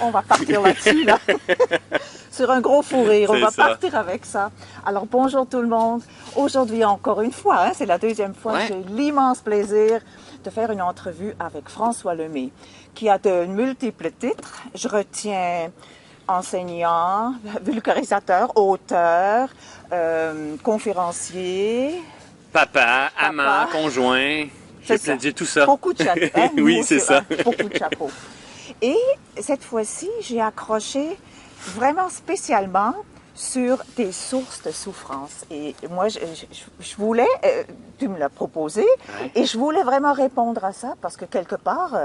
On va partir là-dessus, là. Sur un gros fou rire. On va partir avec ça. Alors, bonjour tout le monde. Aujourd'hui, encore une fois, hein, c'est la deuxième fois, j'ai l'immense plaisir de faire une entrevue avec François Lemay, qui a de multiples titres. Je retiens enseignant, vulgarisateur, auteur, conférencier. Papa, amant, conjoint. J'ai tout ça. Beaucoup de chapeaux. Hein? Oui, c'est ça. Beaucoup de chapeaux. Et cette fois-ci, j'ai accroché vraiment spécialement sur tes sources de souffrance. Et moi, je voulais, tu me l'as proposé, et je voulais vraiment répondre à ça, parce que quelque part,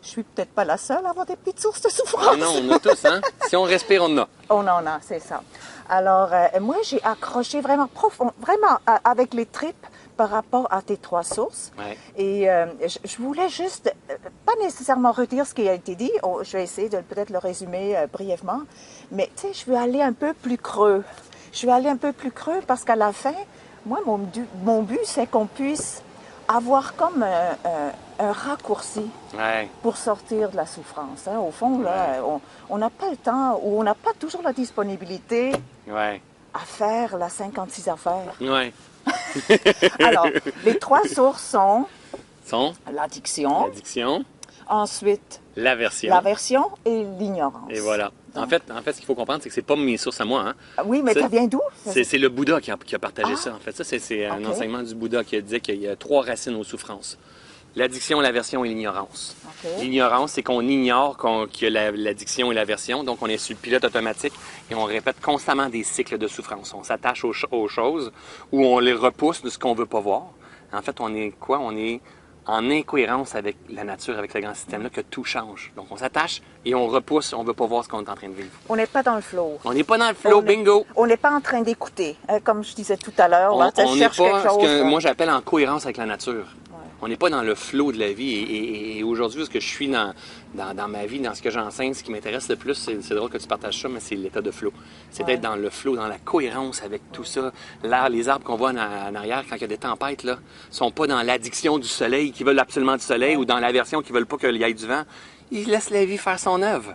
je suis peut-être pas la seule à avoir des petites sources de souffrance. Ah non, on a tous, hein? Si on respire, on en a. On en a, c'est ça. Alors, moi, j'ai accroché vraiment profond, vraiment avec les tripes par rapport à tes trois sources. Et je voulais juste, pas nécessairement redire ce qui a été dit, je vais essayer de peut-être le résumer brièvement, mais tu sais, je veux aller un peu plus creux. Je veux aller un peu plus creux parce qu'à la fin, moi, mon but, c'est qu'on puisse avoir comme un raccourci pour sortir de la souffrance. Hein. Au fond, là, on n'a pas le temps ou on n'a pas toujours la disponibilité à faire la 56 affaires. Alors, les trois sources sont l'addiction, ensuite l'aversion et l'ignorance. Et voilà. En fait, ce qu'il faut comprendre, c'est que c'est pas mes sources à moi. Hein. Oui, mais ça vient d'où? C'est le Bouddha qui a partagé ça. En fait, ça, c'est un enseignement du Bouddha qui disait qu'il y a trois racines aux souffrances. L'addiction, l'aversion et l'ignorance. L'ignorance, c'est qu'on ignore qu'il y a l'addiction et l'aversion, donc on est sur le pilote automatique et on répète constamment des cycles de souffrance. On s'attache aux choses ou on les repousse de ce qu'on veut pas voir. En fait, on est quoi? On est en incohérence avec la nature, avec ce grand système-là, que tout change. Donc on s'attache et on repousse, on veut pas voir ce qu'on est en train de vivre. On n'est pas dans le flow. On n'est pas dans le flow, bingo! On n'est pas en train d'écouter, comme je disais tout à l'heure. On n'est pas ce que moi j'appelle en cohérence avec la nature. On n'est pas dans le flow de la vie. Et aujourd'hui, ce que je suis dans ma vie, dans ce que j'enseigne, ce qui m'intéresse le plus, c'est drôle que tu partages ça, mais c'est l'état de flow. C'est d'être dans le flow, dans la cohérence avec tout ça. Là, les arbres qu'on voit en arrière, quand il y a des tempêtes, là, sont pas dans l'addiction du soleil, qui veulent absolument du soleil, ou dans l'aversion, qui veulent pas qu'il y ait du vent. Ils laissent la vie faire son œuvre.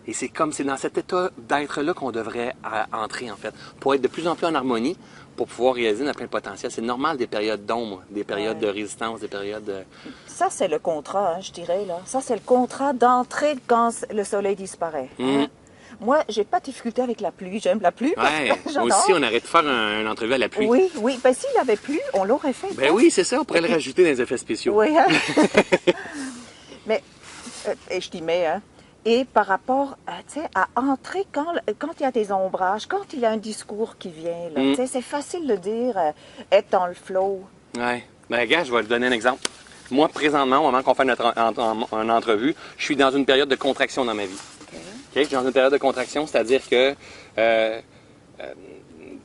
Et c'est dans cet état d'être-là qu'on devrait entrer, en fait, pour être de plus en plus en harmonie, pour pouvoir réaliser notre plein potentiel. C'est normal des périodes d'ombre, des périodes de résistance, des périodes de... Ça, c'est le contrat, hein, je dirais, là. Ça, c'est le contrat d'entrée quand le soleil disparaît. Hein? Moi, j'ai pas de difficulté avec la pluie. J'aime la pluie. Moi aussi, on arrête de faire une entrevue à la pluie. Oui. Ben, s'il avait plu, on l'aurait fait. Ben oui, c'est ça. On pourrait le rajouter dans les effets spéciaux. Oui, hein? Mais, et je t'y mets, hein? Et par rapport à entrer quand il y a des ombrages, quand il y a un discours qui vient, là, c'est facile de dire être dans le flow. Oui. Ben, gars, je vais te donner un exemple. Moi, présentement, au moment qu'on fait notre entrevue, je suis dans une période de contraction dans ma vie. Je suis dans une période de contraction, c'est-à-dire que,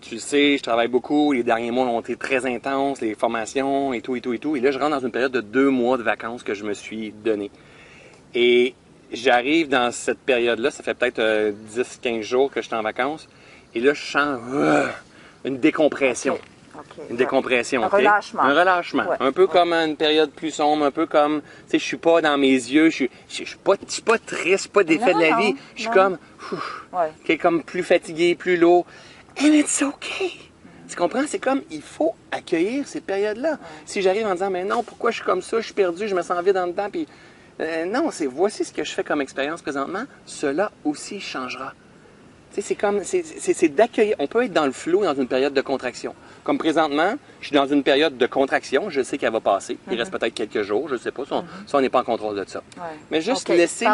tu le sais, je travaille beaucoup, les derniers mois ont été très intenses, les formations et tout. Et là, je rentre dans une période de 2 mois de vacances que je me suis donné. Et j'arrive dans cette période-là, ça fait peut-être 10-15 jours que je suis en vacances, et là, je sens une décompression. Une décompression, Un relâchement. Un relâchement. Un peu comme une période plus sombre, un peu comme, tu sais, je suis pas dans mes yeux, je suis pas triste, pas défait de la vie. Je suis comme, comme plus fatigué, plus lourd. And it's okay. Tu comprends? C'est comme, il faut accueillir ces périodes-là. Si j'arrive en disant, mais non, pourquoi je suis comme ça, je suis perdu, je me sens vide en dedans, puis non, voici ce que je fais comme expérience présentement, cela aussi changera. Tu sais, c'est d'accueillir. On peut être dans le flou dans une période de contraction. Comme présentement, je suis dans une période de contraction, je sais qu'elle va passer. Il reste peut-être quelques jours, je ne sais pas, ça, on n'est pas en contrôle de ça. Mais juste laisser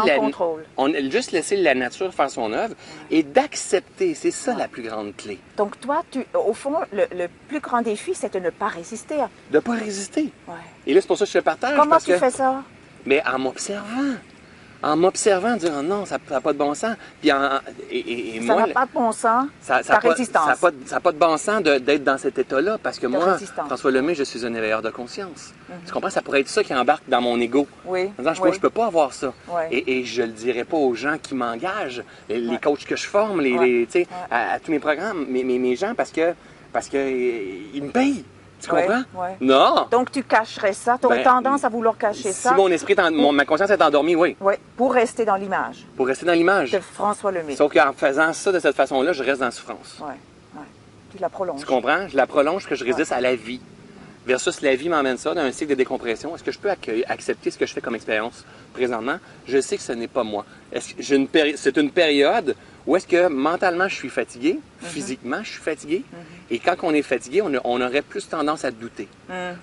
juste laisser la nature faire son œuvre et d'accepter, c'est ça la plus grande clé. Donc toi, au fond, le plus grand défi, c'est de ne pas résister. De ne pas résister. Et là, c'est pour ça que je te partage. Comment tu fais ça? Mais en m'observant. En m'observant, dire oh non, ça n'a pas de bon sens. Puis ça n'a pas de bon sens, ta résistance. Ça n'a pas de bon sens d'être dans cet état-là, parce que moi, François Lemay, je suis un éveilleur de conscience. Tu comprends? Ça pourrait être ça qui embarque dans mon ego. En disant, je peux pas avoir ça. Et je le dirais pas aux gens qui m'engagent, les coachs que je forme, à tous mes programmes, mes gens, parce que ils me payent. Tu comprends? Ouais. Non! Donc, tu cacherais ça. Tu aurais tendance à vouloir cacher ça. Si mon esprit, ma conscience est endormie, oui. Oui, pour rester dans l'image. Pour rester dans l'image. De François Lemay. Sauf qu'en faisant ça de cette façon-là, je reste dans la souffrance. Oui, oui. Tu la prolonges. Tu comprends? Je la prolonge que je résiste à la vie. Versus la vie m'emmène ça dans un cycle de décompression. Est-ce que je peux accepter ce que je fais comme expérience présentement? Je sais que ce n'est pas moi. C'est une période où est-ce que mentalement je suis fatigué, physiquement je suis fatigué, et quand on est fatigué, on aurait plus tendance à douter.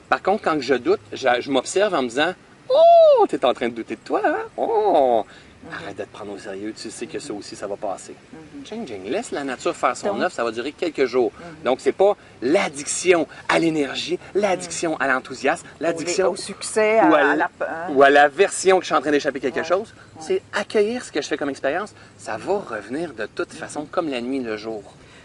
Par contre, quand je doute, je m'observe en me disant « Oh, tu es en train de douter de toi, hein? Oh! Arrête de te prendre au sérieux, tu sais que ça aussi, ça va passer. Changing. Laisse la nature faire son œuvre, ça va durer quelques jours. Donc, c'est pas l'addiction à l'énergie, l'addiction à l'enthousiasme, l'addiction au succès, ou à la version que je suis en train d'échapper quelque chose. C'est accueillir ce que je fais comme expérience. Ça va revenir de toute façon, comme la nuit, le jour.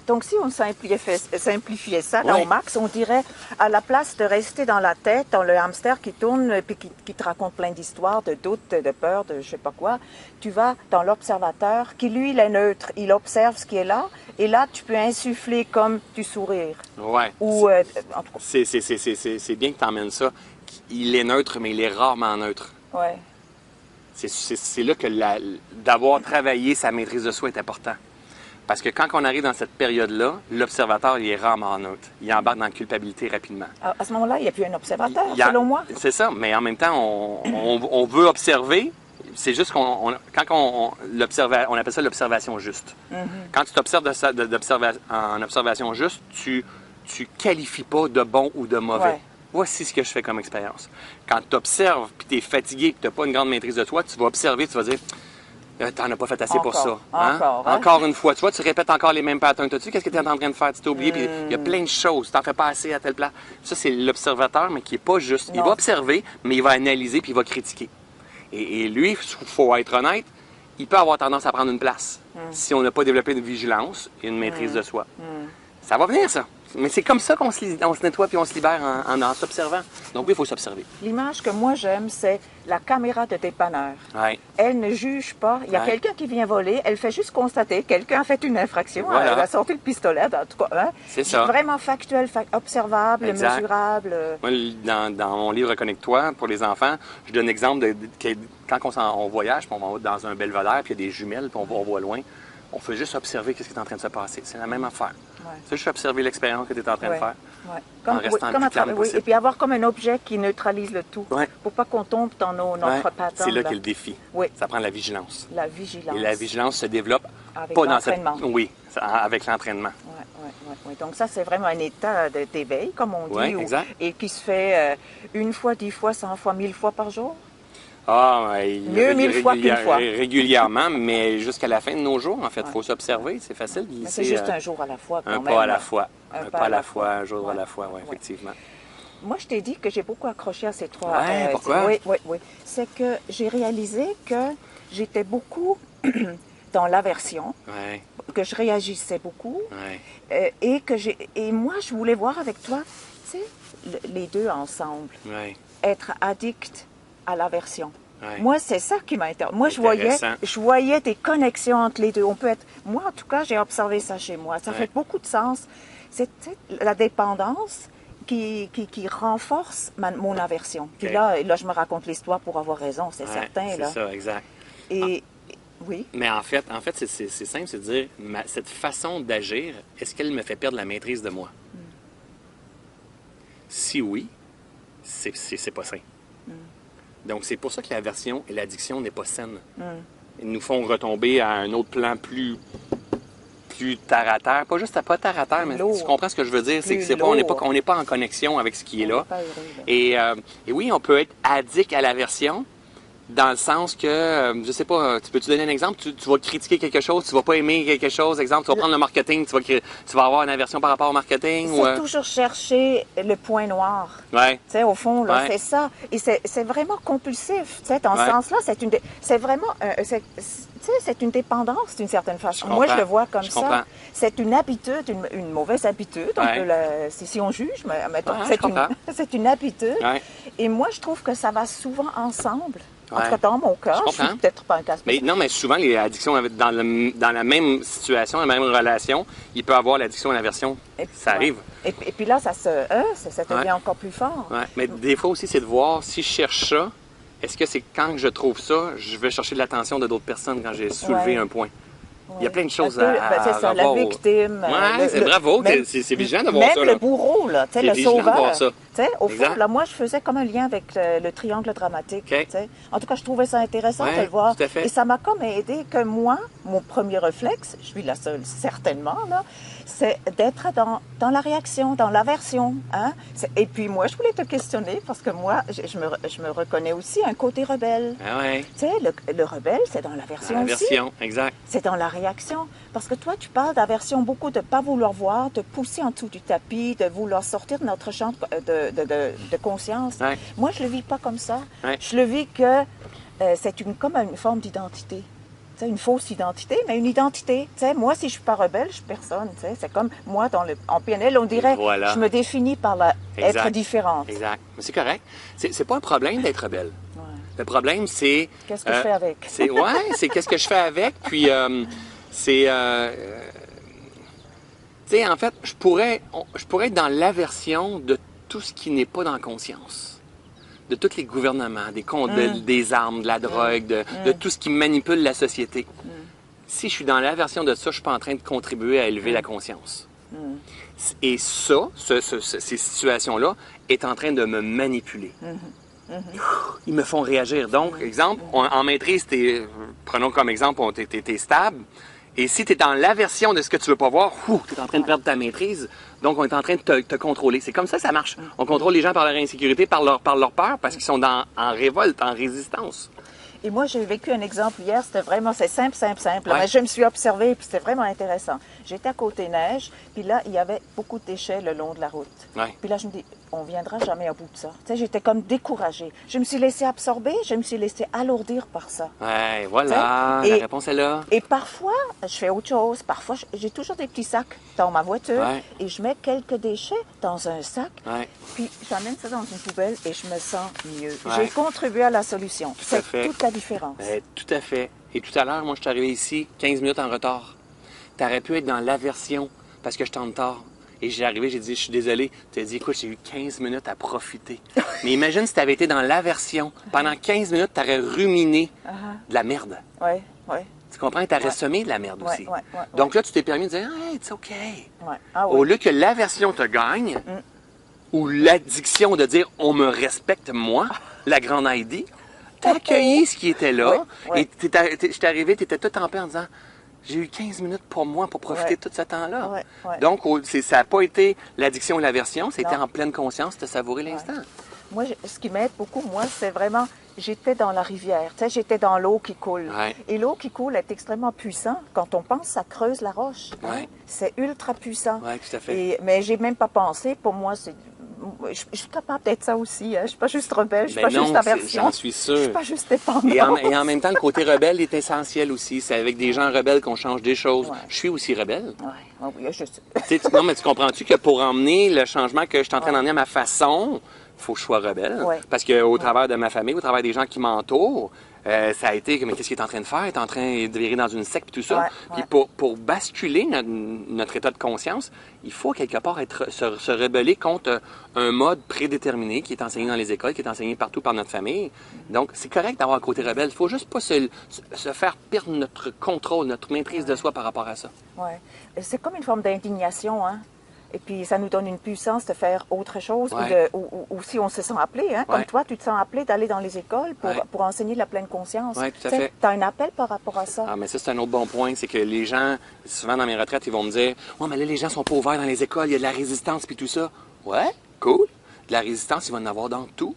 Donc, si on simplifiait ça là, au max, on dirait, à la place de rester dans la tête, dans le hamster qui tourne et qui te raconte plein d'histoires, de doutes, de peurs, de je sais pas quoi, tu vas dans l'observateur qui, lui, il est neutre. Il observe ce qui est là et là, tu peux insuffler comme du sourire. Oui. Ou, en tout cas. C'est bien que tu emmènes ça. Il est neutre, mais il est rarement neutre. Oui. C'est là que d'avoir travaillé sa maîtrise de soi est important. Parce que quand on arrive dans cette période-là, l'observateur, il est rarement neutre. Il embarque dans la culpabilité rapidement. À ce moment-là, il n'y a plus un observateur, selon moi. C'est ça, mais en même temps, on veut observer. C'est juste on appelle ça l'observation juste. Quand tu t'observes en observation juste, tu qualifies pas de bon ou de mauvais. Ouais. Voici ce que je fais comme expérience. Quand tu observes, puis tu es fatigué, puis tu n'as pas une grande maîtrise de toi, tu vas observer, tu vas dire... T'en as pas fait assez pour ça. Hein? Encore une fois. Tu vois, tu répètes encore les mêmes patterns. T'as-tu qu'est-ce que tu es en train de faire? Tu t'es oublié, puis il y a plein de choses. Tu n'en fais pas assez à tel plat. Ça, c'est l'observateur, mais qui n'est pas juste. Il va observer, mais il va analyser, puis il va critiquer. Et lui, il faut être honnête, il peut avoir tendance à prendre une place si on n'a pas développé une vigilance et une maîtrise de soi. Ça va venir, ça. Mais c'est comme ça qu'on se nettoie puis on se libère en s'observant. Donc oui, il faut s'observer. L'image que moi j'aime, c'est la caméra de dépanneur. Ouais. Elle ne juge pas. Il y a quelqu'un qui vient voler, elle fait juste constater. Quelqu'un a fait une infraction, elle a sorti le pistolet, en tout cas. Hein? C'est ça. Vraiment factuel, observable, mesurable. Moi, dans mon livre Reconnecte-toi, pour les enfants, je donne l'exemple quand on voyage, puis on va dans un belvédère, puis il y a des jumelles, puis on voit loin. On fait juste observer ce qui est en train de se passer. C'est la même affaire. C'est juste observer l'expérience que tu es en train de faire. En restant le plus calme possible. Et puis avoir comme un objet qui neutralise le tout. Pour pas qu'on tombe dans notre pattern. C'est là qu'est le défi. Ça prend la vigilance. La vigilance. Et la vigilance se développe avec pas l'entraînement. Oui, avec l'entraînement. Oui. Donc ça, c'est vraiment un état d'éveil, comme on dit. Exact. Et qui se fait 1 fois, 10 fois, 100 fois, 1000 fois par jour. Mieux 1000 fois qu'une fois. Régulièrement, mais jusqu'à la fin de nos jours, en fait. Il faut s'observer, c'est facile. C'est juste un jour à la fois, quand même. Un pas à la fois. Un pas à la fois, un jour à la fois, effectivement. Moi, je t'ai dit que j'ai beaucoup accroché à ces trois. Pourquoi? Oui. C'est que j'ai réalisé que j'étais beaucoup dans l'aversion, que je réagissais beaucoup, et moi, je voulais voir avec toi, tu sais, les deux ensemble, être addict à l'aversion. Moi, c'est ça qui m'a intéressé. Moi, je voyais des connexions entre les deux. On peut être... Moi, en tout cas, j'ai observé ça chez moi. Ça fait beaucoup de sens. C'est la dépendance qui renforce mon aversion. Puis là, je me raconte l'histoire pour avoir raison, c'est certain. C'est ça, exact. Oui. Mais en fait c'est simple, c'est de dire, cette façon d'agir, est-ce qu'elle me fait perdre la maîtrise de moi? Si oui, c'est pas sain. Donc, c'est pour ça que l'aversion et l'addiction n'est pas saine. Ils nous font retomber à un autre plan plus terre à terre. Pas juste pas terre à terre, mais tu comprends ce que je veux dire? On n'est pas en connexion avec ce qui est là. Et oui, on peut être addict à l'aversion, dans le sens que, je sais pas, peux-tu donner un exemple? Tu vas critiquer quelque chose, tu vas pas aimer quelque chose. Exemple, tu vas prendre le marketing, tu vas avoir une aversion par rapport au marketing. C'est toujours chercher le point noir. Tu sais, au fond, là, c'est ça. Et c'est vraiment compulsif. Tu sais, dans ce sens-là, c'est vraiment... c'est une dépendance d'une certaine façon. Moi, je le vois comme ça. C'est une habitude, une mauvaise habitude. Si on juge, mais mettons, c'est une habitude. Et moi, je trouve que ça va souvent ensemble. En tout cas, dans mon cas, je suis peut-être pas un cas spécial. Mais non, mais souvent, les addictions dans la même situation, la même relation, il peut avoir l'addiction et l'aversion. Ça arrive. Et puis là, ça devient encore plus fort. Ouais. Mais des fois aussi, c'est de voir si je cherche ça, est-ce que c'est quand je trouve ça, je vais chercher de l'attention de d'autres personnes quand j'ai soulevé un point. Il y a plein de choses c'est ça, la victime. Oui, c'est bravo, c'est vigilant de voir ça. Même le bourreau, là, le sauveur. Au fond, exact. là, moi, je faisais comme un lien avec le triangle dramatique. Okay. En tout cas, je trouvais ça intéressant de le voir. Tout à fait. Et ça m'a comme aidé que moi, mon premier réflexe, je suis la seule certainement, là, c'est d'être dans la réaction, dans l'aversion. Hein? Et puis moi, je voulais te questionner parce que moi, je me reconnais aussi un côté rebelle. Ah ouais. Tu sais, le rebelle, c'est dans l'aversion aussi. L'aversion, exact. C'est dans la réaction. Parce que toi, tu parles d'aversion beaucoup, de ne pas vouloir voir, de pousser en dessous du tapis, de vouloir sortir de notre champ de conscience. Ouais. Moi, je le vis pas comme ça. Ouais. Je le vis que c'est comme une forme d'identité. Une fausse identité, mais une identité. T'sais, moi, si je suis pas rebelle, je suis personne. C'est comme moi, en PNL, on dirait je me définis par être différente. Exact. Mais c'est correct. C'est pas un problème d'être rebelle. Ouais. Le problème, c'est... Qu'est-ce que je fais avec? c'est qu'est-ce que je fais avec. Puis, tu sais, en fait, je pourrais être dans l'aversion de tout ce qui n'est pas dans la conscience. De tous les gouvernements, des armes, de la drogue, de tout ce qui manipule la société. Si je suis dans l'aversion de ça, je ne suis pas en train de contribuer à élever la conscience. Et ça, ces situations-là, est en train de me manipuler. Ils me font réagir. Donc, exemple, en maîtrise, prenons comme exemple, tu es stable. Et si tu es dans l'aversion de ce que tu veux pas voir, tu es en train de perdre ta maîtrise. Donc, on est en train de te contrôler. C'est comme ça ça marche. On contrôle les gens par leur insécurité, par leur peur, parce qu'ils sont en révolte, en résistance. Et moi, j'ai vécu un exemple hier, c'est simple. Ouais. Mais je me suis observée, puis c'était vraiment intéressant. J'étais à côté neige, puis là, il y avait beaucoup de déchets le long de la route. Ouais. Puis là, je me dis, on viendra jamais au bout de ça. Tu sais, j'étais comme découragée. Je me suis laissée absorber, je me suis laissée alourdir par ça. Ouais, voilà, la réponse est là. Et parfois, je fais autre chose. Parfois, j'ai toujours des petits sacs dans ma voiture et je mets quelques déchets dans un sac. Ouais. Puis j'amène ça dans une poubelle et je me sens mieux. Ouais. J'ai contribué à la solution. C'est toute la différence. Tout à fait. Et tout à l'heure, moi, je suis arrivé ici 15 minutes en retard. Tu aurais pu être dans l'aversion parce que je t'en retard. Et j'ai arrivé, j'ai dit, je suis désolé. Tu as dit, écoute, j'ai eu 15 minutes à profiter. Mais imagine si tu avais été dans l'aversion. Pendant 15 minutes, tu aurais ruminé de la merde. Oui. Tu comprends? Tu aurais semé de la merde aussi. Ouais. Donc là, tu t'es permis de dire, hey, it's OK. Ouais. Ah, oui. Au lieu que l'aversion te gagne, ou l'addiction de dire, on me respecte, moi, la grande Heidi, t'as accueilli ce qui était là. Et je suis arrivé, tu étais tout en paix en disant, j'ai eu 15 minutes pour moi pour profiter de tout ce temps-là. Donc, ça n'a pas été l'addiction et l'aversion, c'était en pleine conscience de savourer l'instant. Moi, ce qui m'aide beaucoup, c'est vraiment, j'étais dans la rivière, tu sais, j'étais dans l'eau qui coule. Et l'eau qui coule est extrêmement puissante. Quand on pense, ça creuse la roche. C'est ultra puissant. Oui, tout à fait. Mais j'ai même pas pensé. Pour moi, je suis capable d'être ça aussi. Hein. Je suis pas juste rebelle, je suis pas juste aversion. J'en suis sûr. Je suis pas juste dépendante. Et en même temps, le côté rebelle est essentiel aussi. C'est avec des gens rebelles qu'on change des choses. Je suis aussi rebelle. Oui, juste. Non, mais tu comprends-tu que pour emmener le changement que je suis en train d'emmener à ma façon, il faut que je sois rebelle. Parce qu'au travers de ma famille, au travers des gens qui m'entourent, ça a été, mais qu'est-ce qu'il est en train de faire? Il est en train de virer dans une secte et tout ça. Puis pour basculer notre état de conscience, il faut quelque part se rebeller contre un mode prédéterminé qui est enseigné dans les écoles, qui est enseigné partout par notre famille. Donc, c'est correct d'avoir un côté rebelle. Il faut juste pas se faire perdre notre contrôle, notre maîtrise de soi par rapport à ça. Oui. C'est comme une forme d'indignation, hein? Et puis, ça nous donne une puissance de faire autre chose, ou si on se sent appelé, hein, comme toi, tu te sens appelé d'aller dans les écoles pour enseigner la pleine conscience. Oui, tout à fait. Tu as un appel par rapport à ça. Ah, mais ça, c'est un autre bon point, c'est que les gens, souvent dans mes retraites, ils vont me dire « Ouais, mais là, les gens sont pas ouverts dans les écoles, il y a de la résistance, puis tout ça. » Ouais, cool. De la résistance, il va en avoir dans tout.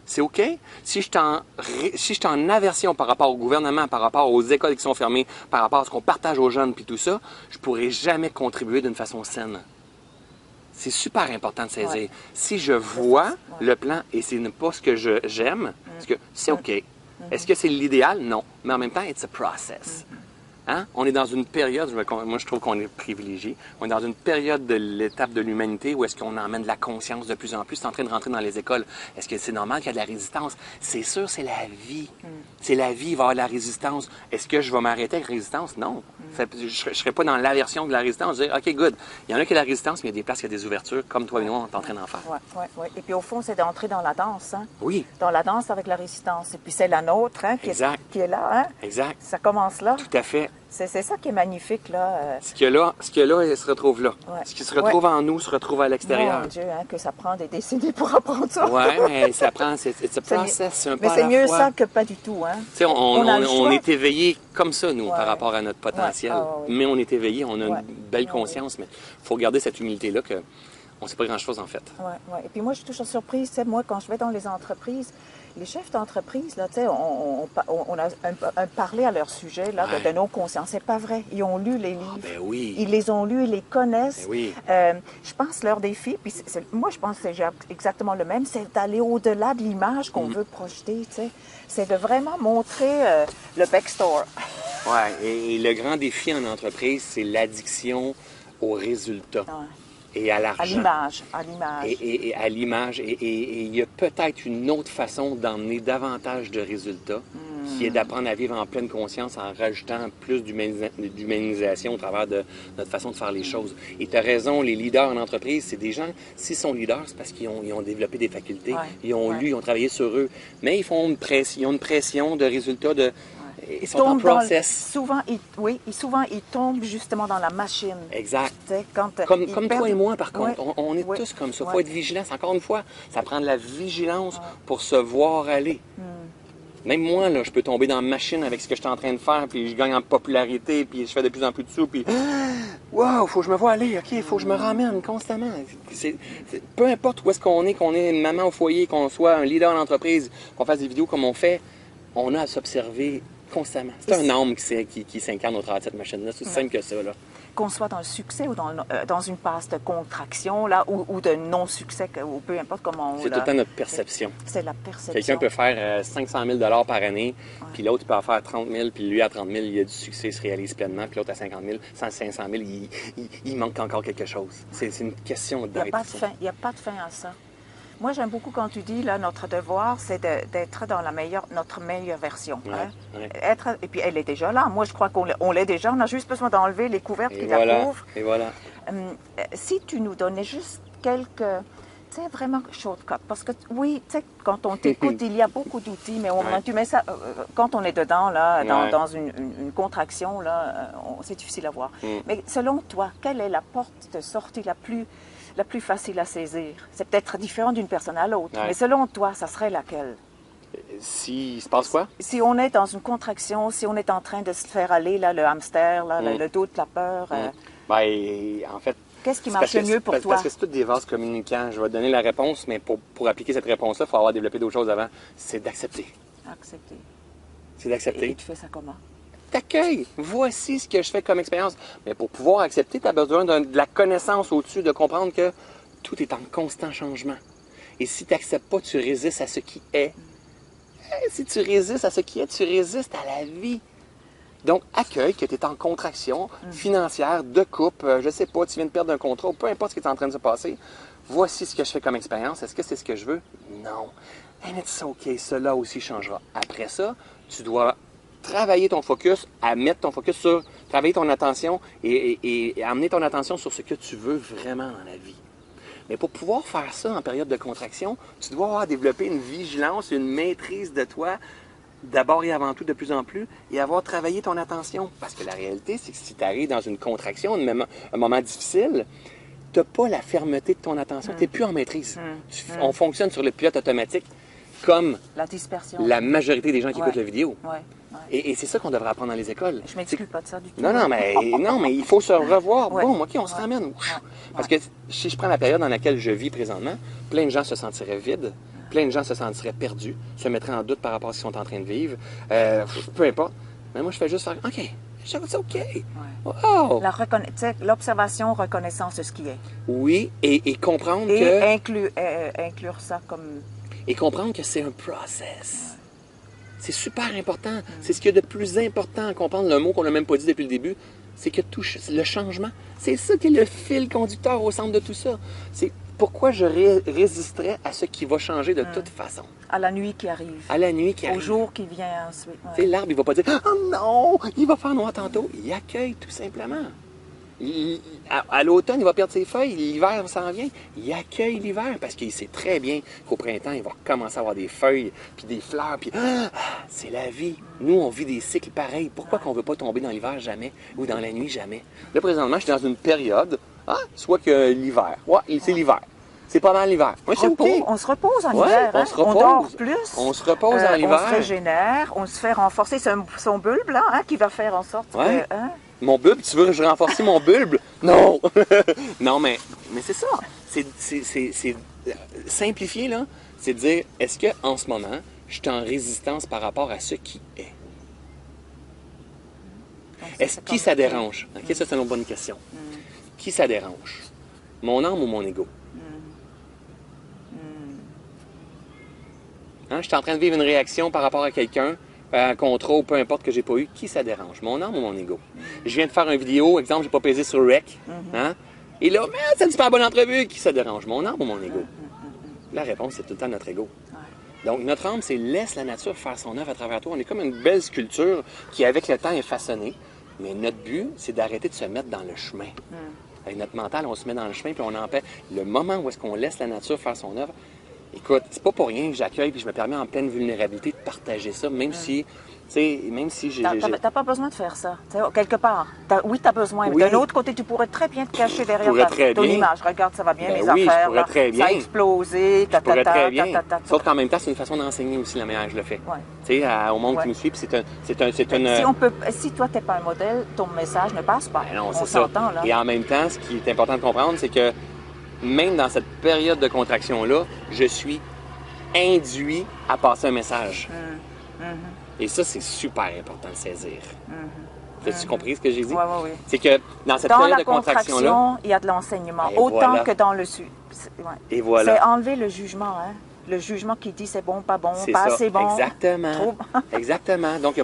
C'est OK. Si je suis en aversion par rapport au gouvernement, par rapport aux écoles qui sont fermées, par rapport à ce qu'on partage aux jeunes, puis tout ça, je pourrai jamais contribuer d'une façon saine. C'est super important de saisir. Si je vois le plan et c'est pas ce que j'aime, parce que c'est OK. Est-ce que c'est l'idéal? Non. Mais en même temps, it's a process. Hein? On est dans une période, moi je trouve qu'on est privilégié, on est dans une période de l'étape de l'humanité où est-ce qu'on emmène de la conscience de plus en plus. C'est en train de rentrer dans les écoles. Est-ce que c'est normal qu'il y a de la résistance? C'est sûr, c'est la vie. C'est la vie, il va y avoir de la résistance. Est-ce que je vais m'arrêter avec la résistance? Non. Je ne serai pas dans l'aversion de la résistance. Je vais dire, OK, good. Il y en a qui ont de la résistance, mais il y a des places qui ont des ouvertures, comme toi et moi, on est en train d'en faire. Oui. Et puis au fond, c'est d'entrer dans la danse. Hein? Oui. Dans la danse avec la résistance. Et puis c'est la nôtre hein, qui est là. Hein? Exact. Ça commence là. Tout à fait. C'est ça qui est magnifique, là. Ce qu'il y a là, il se retrouve là. Ouais. Ce qui se retrouve en nous se retrouve à l'extérieur. Mon Dieu, hein, que ça prend des décennies pour apprendre ça. Oui, mais ça prend, c'est un process, c'est un pas à la fois. Mais c'est mieux ça que pas du tout, hein. Tu sais, on est éveillés comme ça, nous, par rapport à notre potentiel. Oui. Mais on est éveillés, on a une belle conscience, mais il faut garder cette humilité-là que on ne sait pas grand-chose, en fait. Oui. Et puis moi, je suis toujours surprise, tu sais, moi, quand je vais dans les entreprises, les chefs d'entreprise, là, tu sais, on a un parler à leur sujet, là, de nos consciences. C'est pas vrai. Ils ont lu les livres. Ben oui. Ils les ont lus, ils les connaissent. Ben oui. Je pense leur défi, puis moi, je pense que c'est exactement le même, c'est d'aller au-delà de l'image qu'on veut projeter, tu sais. C'est de vraiment montrer le backstore. Oui, et le grand défi en entreprise, c'est l'addiction aux résultats. Ouais. Et à l'argent. À l'image. Et à l'image. Et il y a peut-être une autre façon d'emmener davantage de résultats, qui est d'apprendre à vivre en pleine conscience en rajoutant plus d'humanisation au travers de notre façon de faire les choses. Et tu as raison, les leaders en entreprise, c'est des gens, s'ils sont leaders, c'est parce qu'ils ont développé des facultés, ils ont lu, ils ont travaillé sur eux, mais ils ont une pression de résultats de... Ils sont en process. Souvent, ils tombent justement dans la machine. Exact. Comme toi et moi, par contre. On est tous comme ça. Il faut être vigilant. Encore une fois, ça prend de la vigilance pour se voir aller. Même moi, là, je peux tomber dans la machine avec ce que je suis en train de faire, puis je gagne en popularité, puis je fais de plus en plus de sous, puis wow, faut que je me vois aller, OK, faut que je me ramène constamment. Peu importe où est-ce qu'on est une maman au foyer, qu'on soit un leader en entreprise, qu'on fasse des vidéos comme on fait, on a à s'observer constamment. C'est un âme qui s'incarne au travers de cette machine-là. C'est aussi simple que ça, là. Qu'on soit dans le succès ou dans une passe de contraction, là, ou de non-succès, ou peu importe comment on... C'est tout le temps notre perception. C'est la perception. Quelqu'un peut faire 500 000 $ par année, puis l'autre peut en faire 30 000, puis lui, à 30 000, il a du succès, il se réalise pleinement, puis l'autre à 50 000, 500 000, il manque encore quelque chose. C'est une question d'être. Il n'y a pas de fin à ça. Moi, j'aime beaucoup quand tu dis, là, notre devoir, c'est d'être dans notre meilleure version. Et puis, elle est déjà là. Moi, je crois qu'on l'est déjà. On a juste besoin d'enlever les couvertes qui la couvrent. Et voilà. Si tu nous donnais juste quelques, tu sais, vraiment shortcuts. Parce que, oui, tu sais, quand on t'écoute, il y a beaucoup d'outils, mais au moment où tu mets ça, quand on est dedans, là, dans une contraction, là, c'est difficile à voir. Mais selon toi, quelle est la porte de sortie la plus facile à saisir? C'est peut-être différent d'une personne à l'autre, mais selon toi, ça serait laquelle? Il se passe quoi? Si on est dans une contraction, si on est en train de se faire aller, là, le hamster, là, le doute, la peur... en fait... Qu'est-ce qui marche le mieux pour toi? Parce que c'est tous des vases communicants. Je vais te donner la réponse, mais pour appliquer cette réponse-là, il faut avoir développé d'autres choses avant. C'est d'accepter. Accepter. C'est d'accepter. Et tu fais ça comment? T'accueilles. Voici ce que je fais comme expérience. Mais pour pouvoir accepter, tu as besoin de la connaissance au-dessus, de comprendre que tout est en constant changement. Et si tu n'acceptes pas, tu résistes à ce qui est. Si tu résistes à ce qui est, tu résistes à la vie. Donc, accueille que tu es en contraction financière, de couple, je sais pas, tu viens de perdre un contrat, peu importe ce qui est en train de se passer. Voici ce que je fais comme expérience. Est-ce que c'est ce que je veux? Non. And it's okay. Cela aussi changera. Après ça, tu dois travailler ton focus, à mettre ton focus sur, travailler ton attention et amener ton attention sur ce que tu veux vraiment dans la vie. Mais pour pouvoir faire ça en période de contraction, tu dois avoir développé une vigilance, une maîtrise de toi, d'abord et avant tout, de plus en plus, et avoir travaillé ton attention. Parce que la réalité, c'est que si tu arrives dans une contraction, un moment difficile, tu n'as pas la fermeté de ton attention, tu n'es plus en maîtrise. On fonctionne sur le pilote automatique comme la dispersion. La majorité des gens qui écoutent la vidéo. Et c'est ça qu'on devrait apprendre dans les écoles. Je ne m'exclus pas de ça du tout. Non, mais il faut se revoir. Bon, OK, on se ramène. Parce que si je prends la période dans laquelle je vis présentement, plein de gens se sentiraient vides, plein de gens se sentiraient perdus, se mettraient en doute par rapport à ce qu'ils sont en train de vivre. Peu importe. Mais moi, je fais juste faire OK, c'est OK. Wow. L'observation, reconnaissance de ce qui est. Oui, et comprendre et que... inclure ça comme... Et comprendre que c'est un process. C'est super important. C'est ce qu'il y a de plus important à comprendre, le mot qu'on n'a même pas dit depuis le début, c'est que tout le changement, c'est ça qui est le fil conducteur au centre de tout ça. C'est pourquoi je résisterais à ce qui va changer de toute façon. À la nuit qui arrive. À la nuit qui arrive. Au jour qui vient ensuite. Ouais. L'arbre, il ne va pas dire « Oh non, il va faire noir tantôt ». Il accueille tout simplement. À l'automne, il va perdre ses feuilles. L'hiver s'en vient. Il accueille l'hiver parce qu'il sait très bien qu'au printemps, il va commencer à avoir des feuilles, puis des fleurs, puis c'est la vie. Nous, on vit des cycles pareils. Pourquoi qu'on ne veut pas tomber dans l'hiver jamais ou dans la nuit jamais? Là, présentement, je suis dans une période, soit que l'hiver. Ouais, c'est l'hiver. C'est pas mal l'hiver. Moi, c'est OK. On se repose en hiver. On se repose. On dort plus. On se repose en hiver. On se régénère. On se fait renforcer son bulbe, là, qui va faire en sorte que... Mon bulbe, tu veux que je renforce mon bulbe? Non! Non, mais c'est ça. C'est simplifié, là. C'est de dire, est-ce qu'en ce moment, je suis en résistance par rapport à ce qui est? Est-ce qui ça dérange? OK, ça, c'est une bonne question. Qui ça dérange? Mon âme ou mon ego? Hein, je suis en train de vivre une réaction par rapport à quelqu'un, un contrat ou peu importe que j'ai pas eu. Qui ça dérange? Mon âme ou mon ego? Je viens de faire une vidéo, exemple, j'ai pas pesé sur Rec. Hein? Et là, c'est une super bonne entrevue. Qui ça dérange? Mon âme ou mon ego? La réponse, c'est tout le temps notre ego. Donc, notre âme, c'est laisse la nature faire son œuvre à travers toi. On est comme une belle sculpture qui, avec le temps, est façonnée. Mais notre but, c'est d'arrêter de se mettre dans le chemin. Avec notre mental, on se met dans le chemin puis on empêche. Le moment où est-ce qu'on laisse la nature faire son œuvre, écoute, c'est pas pour rien que j'accueille puis je me permets en pleine vulnérabilité de partager ça, même si, j'ai... T'as pas besoin de faire ça, quelque part. Oui, t'as besoin, mais d'un autre côté, tu pourrais très bien te cacher derrière ton image. Regarde, ça va bien, mes affaires, là, ça a explosé, je pourrais très bien. Sauf qu'en même temps, c'est une façon d'enseigner aussi la manière que je le fais. Tu sais, au monde qui me suit, puis c'est une... Si toi, t'es pas un modèle, ton message ne passe pas. Non, c'est ça. Là. Et en même temps, ce qui est important de comprendre, c'est que même dans cette période de contraction-là, je suis induit à passer un message. Et ça, c'est super important de saisir. As-tu compris ce que j'ai dit? Oui. C'est que dans cette période de contraction-là... il y a de l'enseignement, autant que dans le sud. Et voilà. C'est enlever le jugement, hein? Le jugement qui dit c'est bon, pas assez bon. Exactement. Trop... Exactement. Donc, il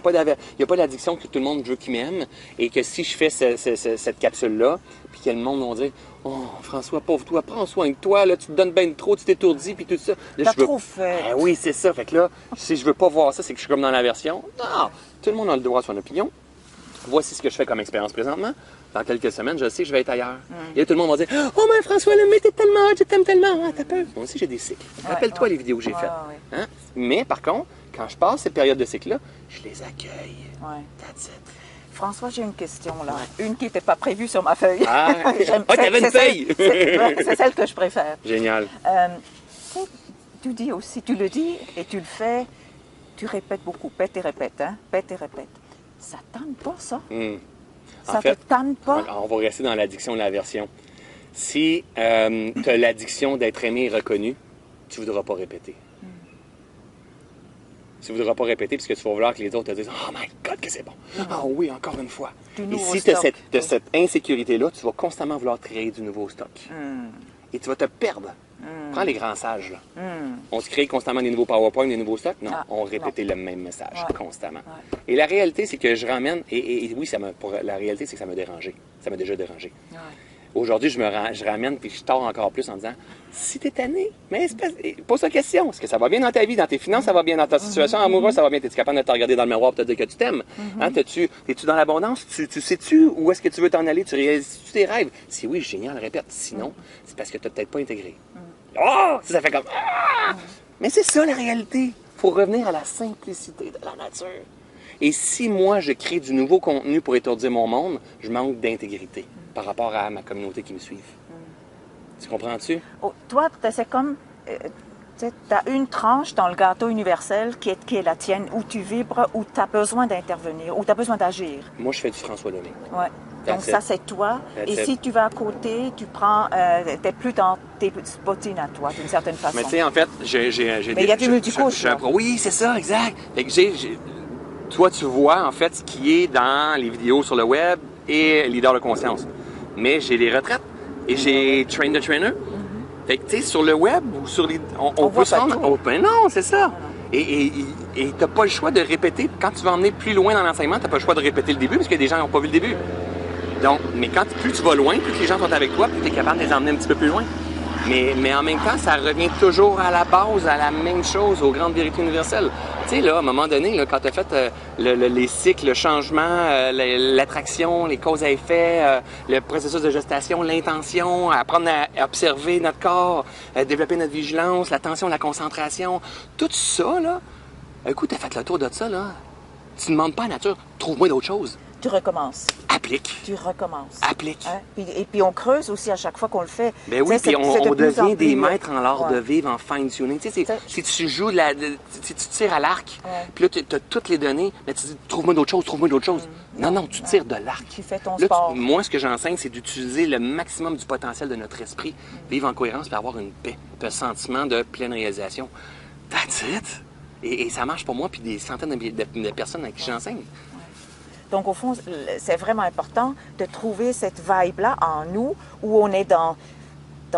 n'y a pas l'addiction que tout le monde veut qu'il m'aime et que si je fais cette capsule-là, puis que le monde va dire « Oh, François, pauvre toi, prends soin de toi, là, tu te donnes bien trop, tu t'étourdis, puis tout ça. » T'as trop fait. Oui, c'est ça. Fait que là, si je veux pas voir ça, c'est que je suis comme dans la version. Non, tout le monde a le droit à son opinion. Voici ce que je fais comme expérience présentement. Dans quelques semaines, je sais que je vais être ailleurs. Et là, tout le monde va dire « Oh, mais François, là, mais t'es tellement hot, je t'aime tellement. Ah, t'as peur. » Moi aussi, j'ai des cycles. Rappelle-toi les vidéos que j'ai faites. Hein? Mais par contre, quand je passe cette période de cycle-là, je les accueille. That's it. François, j'ai une question, là. Une qui n'était pas prévue sur ma feuille. T'avais une feuille! C'est celle que je préfère. Génial. Tu dis aussi, tu le dis et tu le fais, tu répètes beaucoup, pète et répète, hein? Pète et répète. Ça tente pas, ça? Ça te tente pas? On va rester dans l'addiction de l'aversion. Si tu as l'addiction d'être aimé et reconnu, tu ne voudras pas répéter. Tu ne voudras pas répéter parce que tu vas vouloir que les autres te disent « Oh my God, que c'est bon! Oh oui, encore une fois! » Et si tu as cette insécurité-là, tu vas constamment vouloir créer du nouveau stock. Et tu vas te perdre. Prends les grands sages. Là. On se crée constamment des nouveaux PowerPoint, des nouveaux stocks. Non, on répétait le même message constamment. Et la réalité, c'est que je ramène... Et oui, la réalité, c'est que ça m'a dérangé. Ça m'a déjà dérangé. Aujourd'hui, je ramène puis je tords encore plus en disant si t'es tanné, mais pose la question. Est-ce que ça va bien dans ta vie, dans tes finances, ça va bien dans ta situation amoureuse, ça va bien? Es-tu capable de te regarder dans le miroir et te dire que tu t'aimes? Es-tu dans l'abondance? Tu sais-tu où est-ce que tu veux t'en aller? Tu réalises-tu tes rêves? Si oui, génial, répète. Sinon, c'est parce que tu n'as peut-être pas intégré. Oh! Ça fait comme Mais c'est ça la réalité. Il faut revenir à la simplicité de la nature. Et si moi, je crée du nouveau contenu pour étourdir mon monde, je manque d'intégrité par rapport à ma communauté qui me suivent. Tu comprends-tu? Oh, toi, c'est comme... tu as une tranche dans le gâteau universel qui est la tienne, où tu vibres, où tu as besoin d'intervenir, où tu as besoin d'agir. Moi, je fais du François Lemay. Oui. Donc ça, c'est toi. Et si tu vas à côté, tu prends... t'es plus dans tes bottines à toi, d'une certaine façon. Mais tu sais, en fait, j'ai... Mais il y a du multicouche. Oui, c'est ça, exact. Fait que toi, tu vois, en fait, ce qui est dans les vidéos sur le web et leader de conscience. Mais j'ai les retraites et j'ai train the trainer. Fait que, tu sais, sur le web ou sur les... On peut se rendre... Ben non, c'est ça. Et t'as pas le choix de répéter. Quand tu vas emmener plus loin dans l'enseignement, t'as pas le choix de répéter le début parce que des gens n'ont pas vu le début. Donc, mais plus tu vas loin, plus les gens sont avec toi, plus tu es capable de les emmener un petit peu plus loin. Mais en même temps, ça revient toujours à la base, à la même chose, aux grandes vérités universelles. Tu sais, là, à un moment donné, là, quand tu as fait les cycles, le changement, l'attraction, les causes à effet, le processus de gestation, l'intention, apprendre à observer notre corps, développer notre vigilance, l'attention, la concentration, tout ça, là, un coup, tu as fait le tour de ça, là, tu ne demandes pas à la nature, trouve-moi d'autres choses. Tu recommences. Applique. Tu recommences. Applique. Hein? Et puis on creuse aussi à chaque fois qu'on le fait. Ben oui, puis on devient des maîtres en l'art de vivre, en fine-tuning. Tu sais, si tu joues, si tu tires à l'arc, puis là, tu as toutes les données, mais tu dis, trouve-moi d'autres choses, trouve-moi d'autres choses. Non, tu tires de l'arc. Tu fais ton là, sport. Moi, ce que j'enseigne, c'est d'utiliser le maximum du potentiel de notre esprit, vivre en cohérence, puis avoir une paix, puis un sentiment de pleine réalisation. That's it. Et ça marche pour moi, puis des centaines de personnes à qui j'enseigne. Donc, au fond, c'est vraiment important de trouver cette vibe-là en nous, où on est dans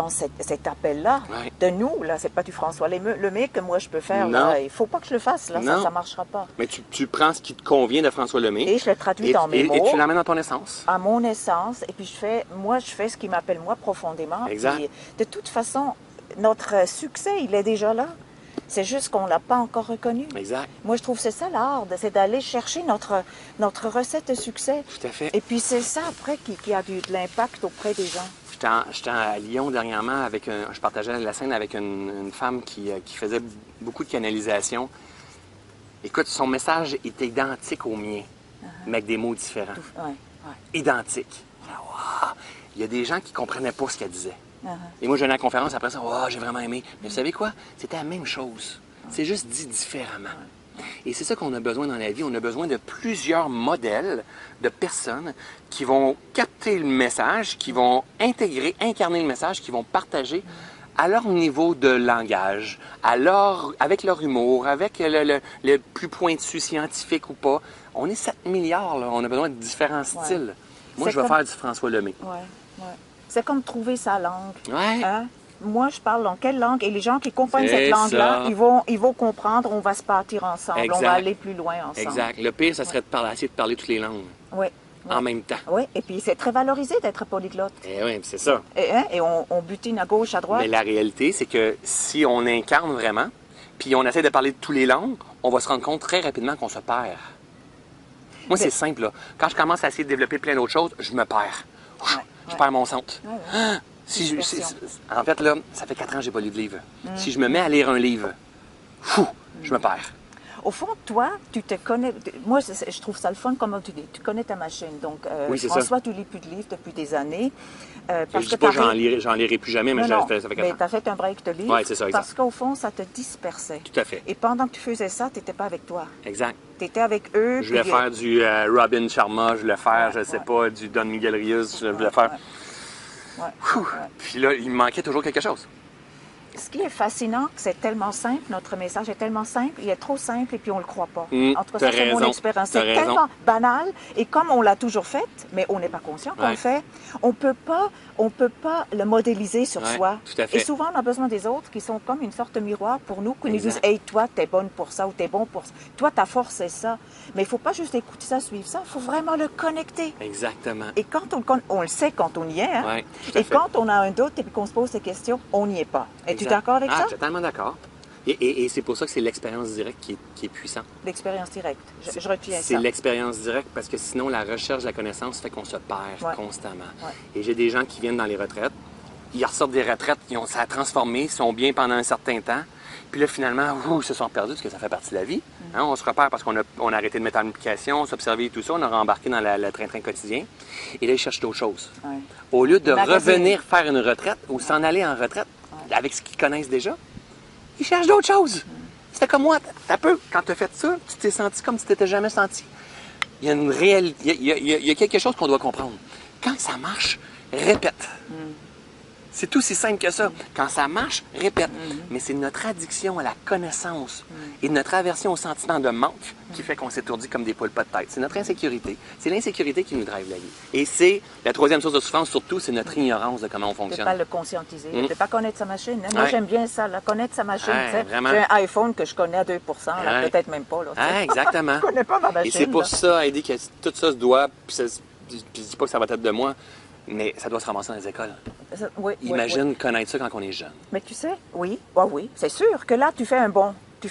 cet appel-là de nous. Là, c'est pas du François Lemay que moi je peux faire. Là. Il faut pas que je le fasse. Là, ça marchera pas. Mais tu prends ce qui te convient de François Lemay. Et je le traduis dans mes mots. Et tu l'amènes dans ton essence. À mon essence. Et puis, je fais ce qui m'appelle moi profondément. Exact. Puis, de toute façon, notre succès, il est déjà là. C'est juste qu'on ne l'a pas encore reconnu. Exact. Moi, je trouve que c'est ça l'art, c'est d'aller chercher notre recette de succès. Tout à fait. Et puis c'est ça, après, qui a de l'impact auprès des gens. J'étais à Lyon dernièrement, je partageais la scène avec une femme qui faisait beaucoup de canalisation. Écoute, son message était identique au mien, mais avec des mots différents. Identique. Wow. Il y a des gens qui ne comprenaient pas ce qu'elle disait. Et moi, j'ai eu la conférence après ça, oh, j'ai vraiment aimé. Mais vous savez quoi? C'était la même chose. C'est juste dit différemment. Et c'est ça qu'on a besoin dans la vie. On a besoin de plusieurs modèles de personnes qui vont capter le message, qui vont incarner le message, qui vont partager à leur niveau de langage, avec leur humour, avec le plus pointu scientifique ou pas. On est 7 milliards, là. On a besoin de différents styles. Moi, je vais faire du François Lemay. C'est comme trouver sa langue. Hein? Moi, je parle dans quelle langue? Et les gens qui comprennent cette langue-là, ils vont comprendre, on va se bâtir ensemble, on va aller plus loin ensemble. Exact. Le pire, ça serait essayer de parler toutes les langues. En même temps. Oui, et puis c'est très valorisé d'être polyglotte. Oui, c'est ça. Et on butine à gauche, à droite. Mais la réalité, c'est que si on incarne vraiment, puis on essaie de parler de toutes les langues, on va se rendre compte très rapidement qu'on se perd. Moi, c'est simple, là. Quand je commence à essayer de développer plein d'autres choses, je me perds. Je perds mon centre. En fait, là, ça fait 4 ans que je n'ai pas lu de livre. Si je me mets à lire un livre, je me perds. Au fond, toi, tu te connais. Moi, je trouve ça le fun, comme tu dis. Tu connais ta machine. Donc, François, tu lis plus de livres depuis des années. Je ne dis pas que j'en lirai plus jamais, mais ça fait 4 ans. Mais tu as fait un break de livres. Oui, c'est ça, exact. Parce qu'au fond, ça te dispersait. Tout à fait. Et pendant que tu faisais ça, tu n'étais pas avec toi. Exact. Tu étais avec eux. Je voulais faire du Robin Sharma, je voulais faire, je ne sais pas, du Don Miguel Rios, je voulais faire. Puis là, il me manquait toujours quelque chose. Ce qui est fascinant, c'est tellement simple, notre message est tellement simple, il est trop simple et puis on ne le croit pas. En tout cas, ça, c'est mon expérience. C'est tellement banal et comme on l'a toujours fait, mais on n'est pas conscient qu'on le fait, on peut pas le modéliser sur soi. Tout à fait. Et souvent, on a besoin des autres qui sont comme une sorte de miroir pour nous, qui nous disent « Hey, toi, t'es bonne pour ça ou t'es bon pour ça. Toi, ta force, c'est ça. » Mais il ne faut pas juste écouter ça, suivre ça, il faut vraiment le connecter. Exactement. Et quand on le sait quand on y est, hein? Et quand on a un doute et qu'on se pose ces questions, on n'y est pas. Es-tu d'accord avec ça? Je suis totalement d'accord. Et c'est pour ça que c'est l'expérience directe qui est puissante. L'expérience directe, je retiens ça. C'est l'expérience directe parce que sinon, la recherche de la connaissance fait qu'on se perd constamment. Et j'ai des gens qui viennent dans les retraites, ils ressortent des retraites, ça a transformé, ils sont bien pendant un certain temps, puis là, finalement, ils se sont perdus parce que ça fait partie de la vie. Hein, on se repère parce qu'on a arrêté de mettre en application, s'observer et tout ça, on a rembarqué dans le train-train quotidien, et là, ils cherchent d'autres choses. Au lieu de revenir faire une retraite ou s'en aller en retraite avec ce qu'ils connaissent déjà, ils cherchent d'autres choses. C'était comme moi, quand tu as fait ça, tu t'es senti comme si tu t'étais jamais senti. Il y a une réalité, il y a quelque chose qu'on doit comprendre. Quand ça marche, répète. C'est tout si simple que ça. Quand ça marche, répète. Mais c'est notre addiction à la connaissance et notre aversion au sentiment de manque qui fait qu'on s'étourdit comme des poules pas de tête. C'est notre insécurité. C'est l'insécurité qui nous drive la vie. Et c'est la troisième source de souffrance, surtout, c'est notre ignorance de comment on fonctionne. De ne pas le conscientiser, de ne pas connaître sa machine. Hein? Moi, j'aime bien ça, connaître sa machine. J'ai un iPhone que je connais à 2 peut-être même pas. Là, exactement. Je connais pas ma machine. Et c'est pour ça, Heidi, que tout ça se doit, puis je dis pas que ça va être de moi, mais ça doit se ramasser dans les écoles. Imagine connaître ça quand on est jeune. Mais tu sais, oui, c'est sûr que là, tu fais un bon. Ou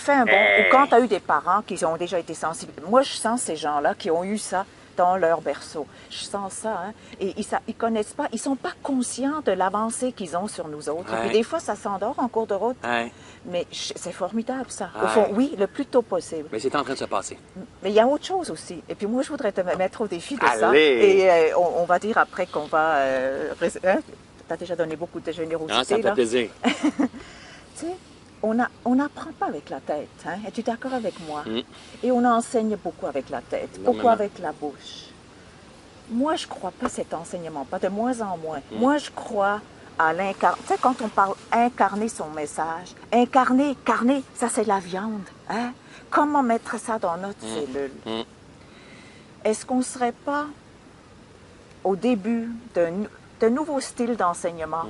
quand tu as eu des parents qui ont déjà été sensibles. Moi, je sens ces gens-là qui ont eu ça dans leur berceau. Je sens ça, hein. Et ils connaissent pas, ils sont pas conscients de l'avancée qu'ils ont sur nous autres. Et puis des fois, ça s'endort en cours de route. Mais c'est formidable, ça. Au fond, oui, le plus tôt possible. Mais c'est en train de se passer. Mais il y a autre chose aussi. Et puis moi, je voudrais te mettre au défi de ça. Et on va dire après qu'on va... tu as déjà donné beaucoup de générosité. Ah, ça me fait plaisir. Tu sais, on n'apprend pas avec la tête. Hein? Es-tu d'accord avec moi? Et on enseigne beaucoup avec la tête, beaucoup avec la bouche. Moi, je ne crois pas cet enseignement, pas de moins en moins. Moi, je crois à l'incarner. Tu sais, quand on parle incarner son message, carner, ça c'est la viande. Hein? Comment mettre ça dans notre cellule? Est-ce qu'on ne serait pas au début d'un nouveau style d'enseignement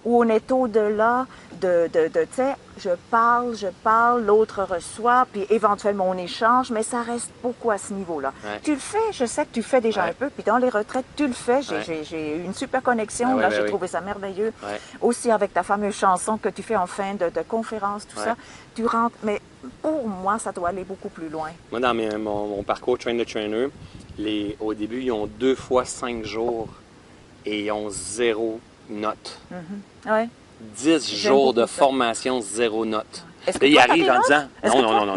où on est au-delà de tu sais, je parle, l'autre reçoit, puis éventuellement on échange, mais ça reste beaucoup à ce niveau-là. Tu le fais, je sais que tu le fais déjà un peu, puis dans les retraites, tu le fais, j'ai eu une super connexion, là, j'ai trouvé ça merveilleux. Aussi avec ta fameuse chanson que tu fais en fin de conférence, tout ça, tu rentres, mais pour moi, ça doit aller beaucoup plus loin. Moi, dans mon parcours trainer, au début, ils ont 2 fois 5 jours et ils ont 0 note. 10 jours de formation, 0 note. Est-ce que là, ils arrivent en disant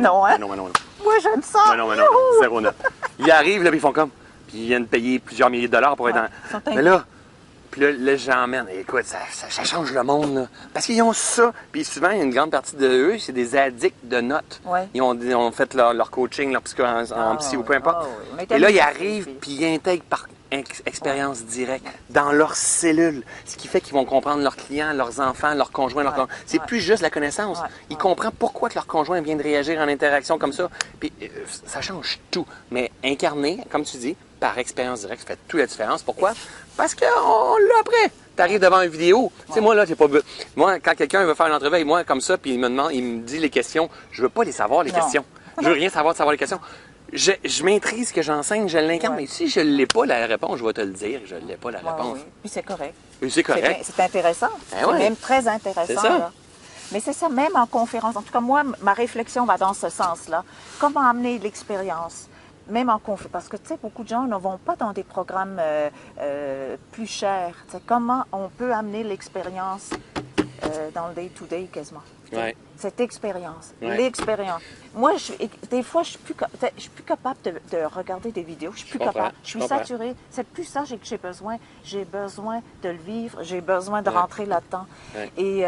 non. Moi, j'aime ça. Non, 0 note. Ils arrivent, là, puis ils font comme. Puis ils viennent payer plusieurs milliers de dollars pour être dans. Mais là, j'emmène. Écoute, ça change le monde, là. Parce qu'ils ont ça. Puis souvent, il y a une grande partie de eux, c'est des addicts de notes. Ils ont fait leur coaching, leur psycho en psy ou peu importe. Et là, ils arrivent, puis ils intègrent par expérience directe dans leurs cellules, ce qui fait qu'ils vont comprendre leurs clients, leurs enfants, leurs conjoints. C'est plus juste la connaissance. Ils comprennent pourquoi que leur conjoint vient de réagir en interaction comme ça. Puis ça change tout. Mais incarné, comme tu dis, par expérience directe, ça fait toute la différence. Pourquoi? Parce qu'on l'a après. Tu arrives devant une vidéo. Tu sais, moi, là, j'ai pas... Moi, quand quelqu'un veut faire une entrevue avec moi comme ça, puis il me dit les questions, je veux pas les savoir, les questions. Je veux rien savoir de savoir les questions. Je maîtrise ce que j'enseigne, je l'incarne, mais si je ne l'ai pas la réponse, je vais te le dire, je ne l'ai pas la réponse. Puis c'est correct. C'est correct. C'est intéressant. C'est même très intéressant. C'est ça. Là. Mais c'est ça, même en conférence. En tout cas, moi, ma réflexion va dans ce sens-là. Comment amener l'expérience? Même en conférence. Parce que, tu sais, beaucoup de gens ne vont pas dans des programmes plus chers. Tu sais, comment on peut amener l'expérience dans le day-to-day quasiment? Cette expérience, l'expérience. Moi, des fois, je suis plus capable de regarder des vidéos. Je suis plus capable. Je suis saturée. C'est plus ça que j'ai besoin. J'ai besoin de le vivre. J'ai besoin de rentrer là-dedans. Et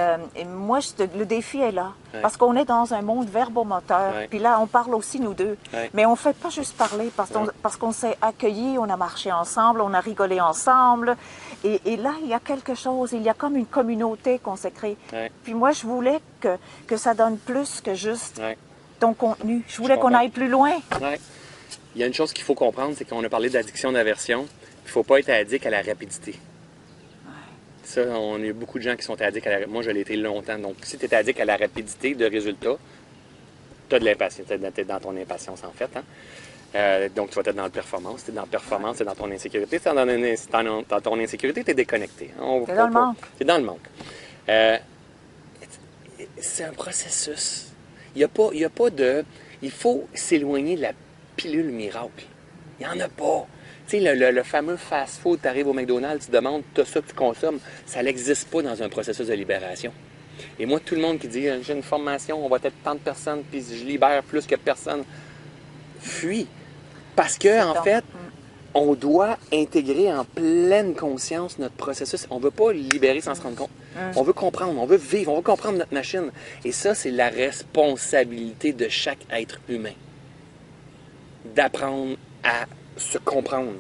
moi, le défi est là. Parce qu'on est dans un monde verbomoteur. Puis là, on parle aussi, nous deux. Mais on ne fait pas juste parler parce qu'on s'est accueillis, on a marché ensemble, on a rigolé ensemble. Et là, il y a quelque chose. Il y a comme une communauté qu'on s'est créée. Puis moi, je voulais que ça donne plus que juste ton contenu. Je voulais qu'on aille plus loin. Il y a une chose qu'il faut comprendre, c'est qu'on a parlé d'addiction, d'aversion. Il ne faut pas être addict à la rapidité. Ça, on a eu beaucoup de gens qui sont addicts à la rapidité. Moi, je l'ai été longtemps. Donc, si tu es addict à la rapidité de résultats, tu as de l'impatience. Tu es dans ton impatience, en fait. Hein? Donc, tu vas être dans la performance. Tu es dans la performance, tu es dans ton insécurité. Si tu es dans ton insécurité, tu es déconnecté. Tu es dans le manque. Tu es dans le manque. C'est un processus. Il y a pas de... Il faut s'éloigner de la pilule miracle. Il n'y en a pas. Tu sais, le fameux fast-food, tu arrives au McDonald's, tu demandes, tu as ça, tu consommes. Ça n'existe pas dans un processus de libération. Et moi, tout le monde qui dit, j'ai une formation, on va être tant de personnes, puis je libère plus que personne, fuis. Parce que, en fait, on doit intégrer en pleine conscience notre processus. On ne veut pas libérer sans se rendre compte. On veut comprendre, on veut vivre, on veut comprendre notre machine. Et ça, c'est la responsabilité de chaque être humain. D'apprendre à se comprendre.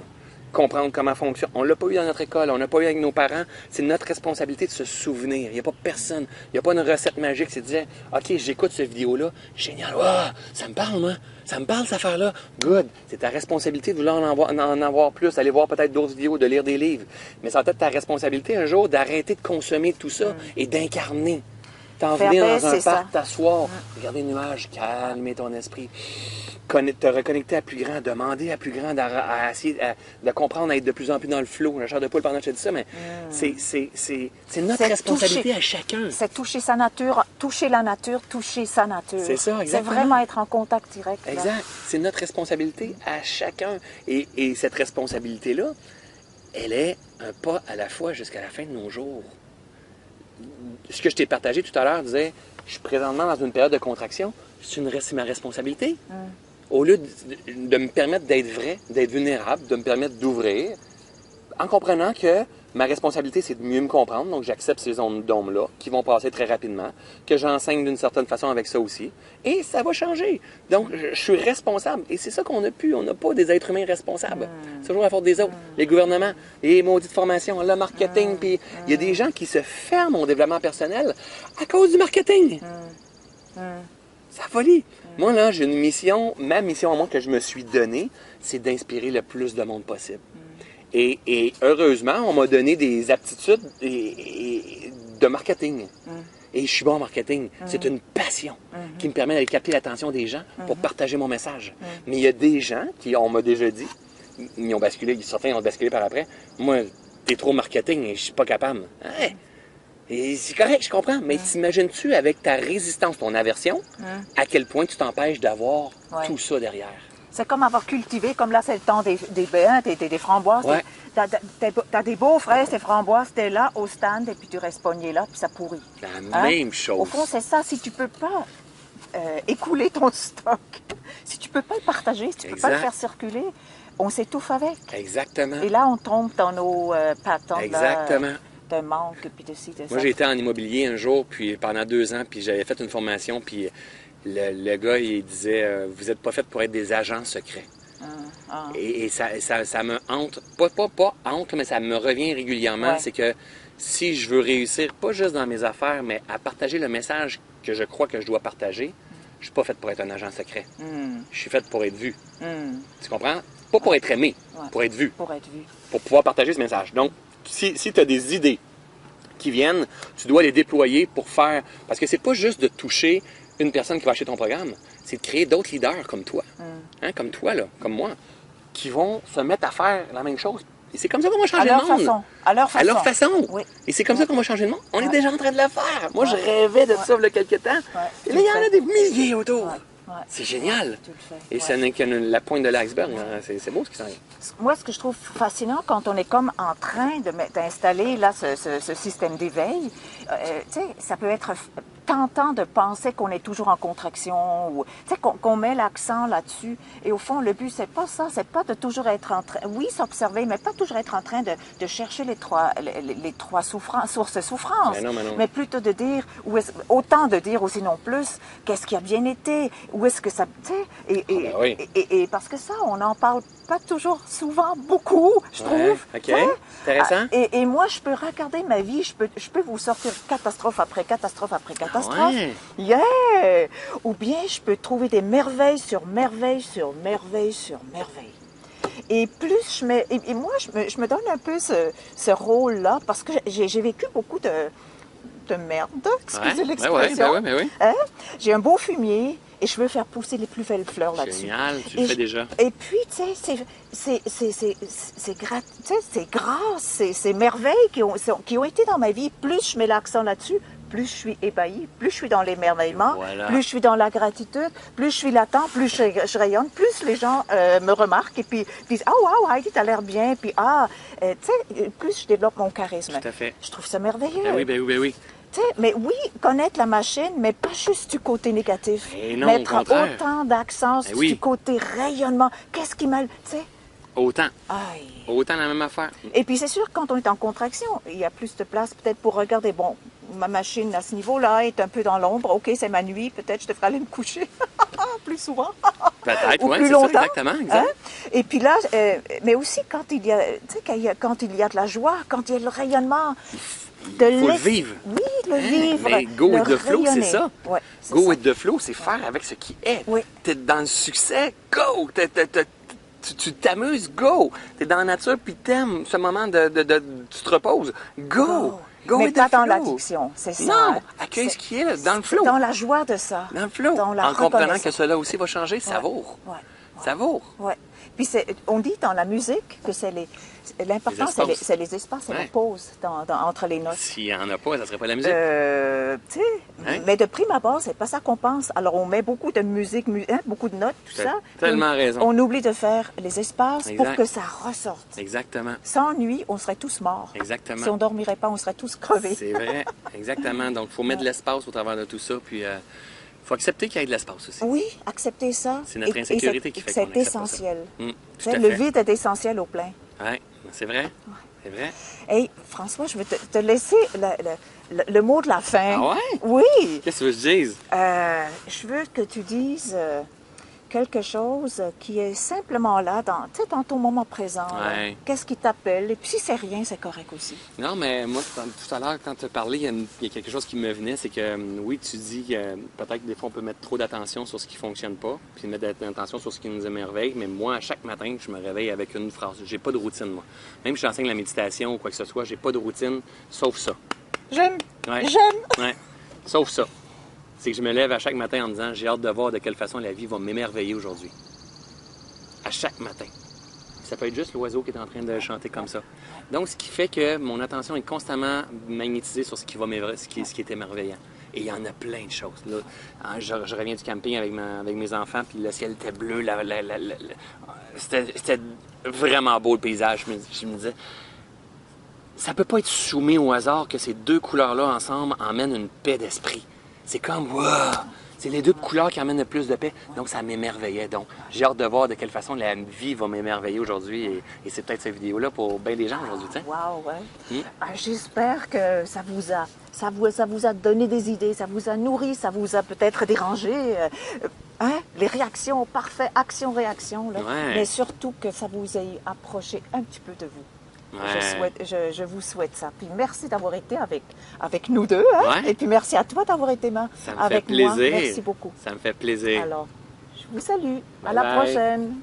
comprendre comment fonctionne. On ne l'a pas eu dans notre école, on n'a pas eu avec nos parents. C'est notre responsabilité de se souvenir. Il n'y a pas personne, il n'y a pas une recette magique qui disait « OK, j'écoute cette vidéo-là, génial, wow, ça me parle, moi, ça me parle cette affaire-là, good. » C'est ta responsabilité de vouloir en avoir plus, d'aller voir peut-être d'autres vidéos, de lire des livres. Mais ça va être ta responsabilité un jour d'arrêter de consommer tout ça et d'incarner. T'en venir dans un parc, t'asseoir, regarder les nuages, calmer ton esprit. Te reconnecter à plus grand, demander à plus grand, à essayer de comprendre, à être de plus en plus dans le flow. La chair de poule pendant que je te dis ça, mais c'est notre responsabilité à chacun. C'est toucher sa nature, toucher la nature, toucher sa nature. C'est ça, exactement. C'est vraiment être en contact direct. Là. Exact. C'est notre responsabilité à chacun. Et cette responsabilité-là, elle est un pas à la fois jusqu'à la fin de nos jours. Ce que je t'ai partagé tout à l'heure disait, je suis présentement dans une période de contraction, c'est ma responsabilité. Au lieu de me permettre d'être vrai, d'être vulnérable, de me permettre d'ouvrir, en comprenant que ma responsabilité, c'est de mieux me comprendre, donc j'accepte ces zones d'ombre-là, qui vont passer très rapidement, que j'enseigne d'une certaine façon avec ça aussi, et ça va changer. Donc, je suis responsable, et c'est ça qu'on n'a plus, on n'a pas des êtres humains responsables. C'est toujours la faute des autres, les gouvernements, les maudites formations, le marketing, puis il y a des gens qui se ferment au développement personnel à cause du marketing. C'est la folie. Moi, là, j'ai une mission, ma mission à moi que je me suis donnée, c'est d'inspirer le plus de monde possible. Et heureusement, on m'a donné des aptitudes de marketing. Et je suis bon en marketing. C'est une passion qui me permet d'aller capter l'attention des gens pour partager mon message. Mais il y a des gens qui, on m'a déjà dit, ils ont basculé, certains ont basculé par après. Moi, t'es trop marketing et je suis pas capable. Hein? Et c'est correct, je comprends, mais t'imagines-tu avec ta résistance, ton aversion, à quel point tu t'empêches d'avoir tout ça derrière? C'est comme avoir cultivé, comme là c'est le temps des framboises. Ouais. T'as des beaux fraises, des framboises, t'es là au stand et puis tu restes pogné là, puis ça pourrit. La même chose. Au fond, c'est ça, si tu peux pas écouler ton stock, si tu peux pas le partager, si tu peux pas le faire circuler, on s'étouffe avec. Exactement. Et là, on tombe dans nos patentes. Exactement. De manque, puis de ci, de ça. Moi, j'ai été en immobilier un jour, puis pendant 2 ans, puis j'avais fait une formation, puis le gars, il disait vous n'êtes pas fait pour être des agents secrets. Et ça me hante, pas hante, mais ça me revient régulièrement, c'est que si je veux réussir, pas juste dans mes affaires, mais à partager le message que je crois que je dois partager, je suis pas fait pour être un agent secret. Je suis fait pour être vu. Tu comprends? Pas pour être aimé, pour être vu. Pour être vu. Pour pouvoir partager ce message. Donc, si tu as des idées qui viennent, tu dois les déployer pour faire... Parce que c'est pas juste de toucher une personne qui va acheter ton programme, c'est de créer d'autres leaders comme toi, comme toi, là, comme moi, qui vont se mettre à faire la même chose. Et c'est comme ça qu'on va changer le monde. À leur façon. À leur façon. Oui. Et c'est comme ça qu'on va changer le monde. On est déjà en train de le faire. Moi, je rêvais de ça il y a quelques temps. Et là, il y en a des milliers autour. C'est génial. Tu le fais. Et ce n'est que la pointe de l'iceberg. C'est beau ce qui s'en vient. Moi, ce que je trouve fascinant, quand on est comme en train d'installer là ce système d'éveil, tu sais, ça peut être tentant de penser qu'on est toujours en contraction, ou tu sais, qu'on met l'accent là-dessus. Et au fond, le but, c'est pas ça. C'est pas de toujours être en train, oui, s'observer, mais pas toujours être en train de chercher les trois sources de souffrance. Mais plutôt de dire, autant de dire aussi non plus, qu'est-ce qui a bien été, où est-ce que ça, tu sais, et parce que ça, on n'en parle pas toujours, souvent, beaucoup, je trouve. OK, intéressant. Et moi, je peux regarder ma vie, je peux vous sortir catastrophe après catastrophe après catastrophe. Yeah! Ou bien, je peux trouver des merveilles sur merveilles sur merveilles sur merveilles. Et plus et moi, je me donne un peu ce rôle-là, parce que j'ai vécu beaucoup de merde, excusez l'expression. Oui. J'ai un beau fumier et je veux faire pousser les plus belles fleurs là-dessus. Génial, tu le fais déjà. Et puis, tu sais, c'est grâce, ces merveilles qui ont été dans ma vie, plus je mets l'accent là-dessus, plus je suis ébahie, plus je suis dans l'émerveillement, plus je suis dans la gratitude, plus je suis latent, plus je rayonne, plus les gens me remarquent et puis disent « Ah, wow, Heidi, t'as l'air bien », puis « Ah, tu sais, plus je développe mon charisme. » Tout à fait. Je trouve ça merveilleux. Ben oui. Tu sais, mais oui, connaître la machine, mais pas juste du côté négatif. Et non, mettre au contraire. autant d'accent du côté rayonnement. Qu'est-ce qui m'a... Tu sais... Autant. Aïe. Autant la même affaire. Et puis c'est sûr, quand on est en contraction, il y a plus de place peut-être pour regarder, bon, ma machine à ce niveau-là est un peu dans l'ombre, ok, c'est ma nuit, peut-être je devrais aller me coucher. plus souvent. Peut-être, Ou oui, plus c'est ça, longtemps. exactement. Exact. Et puis là, mais aussi quand il y a, tu sais, quand il y a de la joie, quand il y a le rayonnement. Il faut le vivre. Oui, le vivre. Mais go le with the flow, c'est rayonner. ça. Ouais, Go ça. with the flow, c'est faire avec ce qui est. Oui. T'es dans le succès, go! Tu t'amuses, go! T'es dans la nature, puis t'aimes ce moment tu te reposes, go! Go mais with pas the dans flow. l'addiction, c'est ça. Non, accueille ce qui est, là, dans le flow. Dans la joie de ça. Dans le flow. Dans la En comprenant que reconnaissance. cela aussi va changer, savoure. Ouais. Savoure. Ouais. Puis on dit dans la musique que l'important, c'est les espaces, c'est la pause entre les notes. S'il n'y en a pas, ça ne serait pas la musique. Tu sais, mais de prime abord, c'est pas ça qu'on pense. Alors, on met beaucoup de musique, beaucoup de notes, tout ça. Tellement raison. On oublie de faire les espaces pour que ça ressorte. Exactement. Sans nuit, on serait tous morts. Exactement. Si on dormirait pas, on serait tous crevés. C'est vrai. Exactement. Donc, il faut mettre de l'espace au travers de tout ça. Puis, il faut accepter qu'il y ait de l'espace aussi. Oui, accepter ça. C'est notre insécurité qui fait qu'on c'est accepte essentiel. Tout à fait. Le vide est essentiel au plein. Oui, c'est vrai. C'est vrai. Hey, François, je vais te laisser le mot de la fin. Ah ouais? Oui. Qu'est-ce que tu veux que je dise? Je veux que tu dises quelque chose qui est simplement là, dans ton moment présent. Ouais. Qu'est-ce qui t'appelle? Et puis si c'est rien, c'est correct aussi. Non, mais moi, tout à l'heure, quand tu as parlé, il y a quelque chose qui me venait, c'est que oui, tu dis que peut-être que des fois, on peut mettre trop d'attention sur ce qui ne fonctionne pas, puis mettre de l'attention sur ce qui nous émerveille, mais moi, à chaque matin, je me réveille avec une phrase. J'ai pas de routine, moi. Même si j'enseigne la méditation ou quoi que ce soit, j'ai pas de routine, sauf ça. J'aime. Ouais. J'aime. Ouais. Sauf ça. C'est que je me lève à chaque matin en me disant, j'ai hâte de voir de quelle façon la vie va m'émerveiller aujourd'hui. À chaque matin. Ça peut être juste l'oiseau qui est en train de chanter comme ça. Donc, ce qui fait que mon attention est constamment magnétisée sur ce qui est émerveillant. Et il y en a plein de choses. Là, je reviens du camping avec mes enfants, puis le ciel était bleu. C'était vraiment beau le paysage. Je me disais, ça peut pas être soumis au hasard que ces deux couleurs-là ensemble emmènent une paix d'esprit. C'est comme, wow! C'est les deux couleurs qui amènent le plus de paix. Donc, ça m'émerveillait. Donc, j'ai hâte de voir de quelle façon la vie va m'émerveiller aujourd'hui. Et c'est peut-être cette vidéo-là pour bien des gens aujourd'hui. Wow, ouais. J'espère que ça vous a donné des idées, ça vous a nourri, ça vous a peut-être dérangé. Les réactions parfaites, action-réaction. Ouais. Mais surtout que ça vous ait approché un petit peu de vous. Ouais. Je vous souhaite ça. Puis merci d'avoir été avec nous deux. Ouais. Et puis merci à toi d'avoir été avec moi. Ça me fait plaisir. Merci beaucoup. Ça me fait plaisir. Alors, je vous salue. Bye À la bye. prochaine.